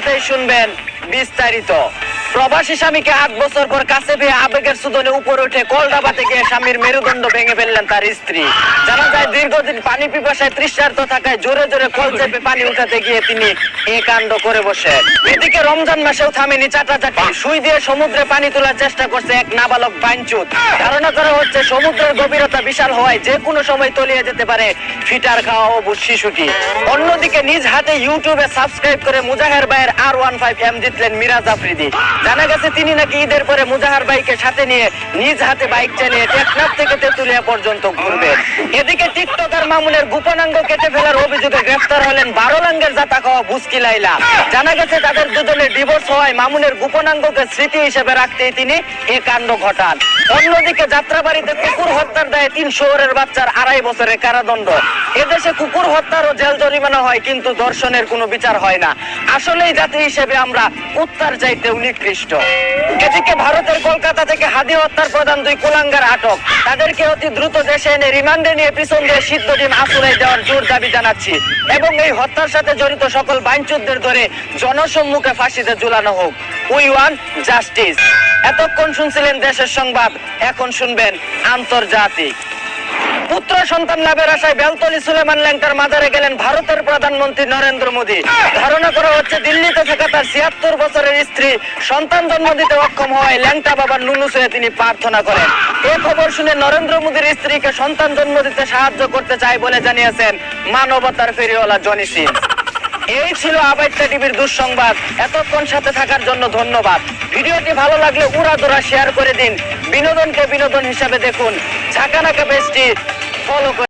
ভিডিওতেই শুনবেন বিস্তারিত। প্রবাসী স্বামীকে 8 বছর পর কাছে পেয়ে আবেগের সুদনে উপরে উঠে কলডাবাতে গিয়ে স্বামীর মেরুদণ্ড ভেঙে ফেললেন তার স্ত্রী। জানা যায় দীর্ঘদিন পানি পিপাসায় তৃষ্ণার্ত থাকায় জোরে জোরে কল চেপে পানি উঠাতে গিয়ে তিনি এ কাণ্ড করে বসেন। এদিকে রমজান মাসেও থামেনি চাটাচাটি। সুই দিয়ে সমুদ্রে পানি তোলার চেষ্টা করছে এক নাবালক বাইনচুত। ধারণা করা হচ্ছে সমুদ্রের গভীরতা বিশাল হওয়ায় যে কোনো সময় তলিয়ে যেতে পারে ফিটার খাওয়া অবুঝ শিশুটি। অন্যদিকে নিজ হাতে ইউটিউবে সাবস্ক্রাইব করে মুজাহের ভাইয়ের R15M জিতলেন মিরাজ আফ্রিদি। জানা গেছে তিনি নাকি ঈদের পরে মুজাহার ভাইকে সাথে নিয়ে নিজ হাতে বাইক চালিয়ে টেকনাফ থেকে তেতুলিয়া পর্যন্ত ঘুরবেন। এদিকে টিকটকার মামুনের গোপনাঙ্গ কেটে ফেলার অভিযোগে গ্রেফতার হলেন 12 লাঙ্গের জাতা খাওয়া বুসকি লাইলা। জানা গেছে তাদের দুজনের ডিভোর্স হওয়ায় মামুনের গোপনাঙ্গকে স্মৃতি হিসেবে রাখতেই তিনি এ কাণ্ড ঘটান। অন্যদিকে যাত্রাবাড়িতে কুকুর হত্যার দায়ে 3 শহরের বাচ্চার 2.5 বছরের কারাদণ্ড। এদেশে কুকুর হত্যারও জেল জরিমানা হয়, কিন্তু ধর্ষণের কোনো বিচার হয় না। আসলেই জাতি হিসেবে আমরা উত্তর চাইতেও নিকৃষ্ট। এদিকে ভারতের কলকাতা থেকে হাদি হত্যার প্রধান 2 কুলাঙ্গার আটক। তাদেরকে অতি দ্রুত দেশে এনে রিমান্ডে নিয়ে পিছন দিয়ে সিদ্ধ ডিম আঁচড়াই দেওয়ার জোর দাবি জানাচ্ছি এবং এই হত্যার সাথে জড়িত সকল বাইনচুতদের ধরে জনসম্মুখে ফাঁসিতে ঝুলানো হোক। We want justice. এতক্ষণ শুনছিলেন দেশের সংবাদ, এখন শুনবেন আন্তর্জাতিক। পুত্র সন্তান লাভের আশায় বেলতলি সুলেমান ল্যাংটার মাজারে গেলেন ভারতের প্রধানমন্ত্রী নরেন্দ্র মোদী। ধারণা করা হচ্ছে দিল্লিতে থাকা তার 76 বছরের স্ত্রী সন্তান জন্ম দিতে অক্ষম হওয়ায় ল্যাংটা বাবার নুনুস হয়ে তিনি প্রার্থনা করেন। এই খবর শুনে নরেন্দ্র মোদীর স্ত্রীকে সন্তান জন্ম দিতে সাহায্য করতে চায় বলে জানিয়েছেন মানবতার ফেরিওয়ালা জনি সিং। এই ছিল আবাইত্যা টিভির দুঃসংবাদ। এতক্ষণ সাথে থাকার জন্য ধন্যবাদ। ভিডিওটি ভালো লাগলে উড়াদোড়া শেয়ার করে দিন। বিনোদনকে বিনোদন হিসাবে দেখুন। ঝাঁকানাকা পেজটি ফলো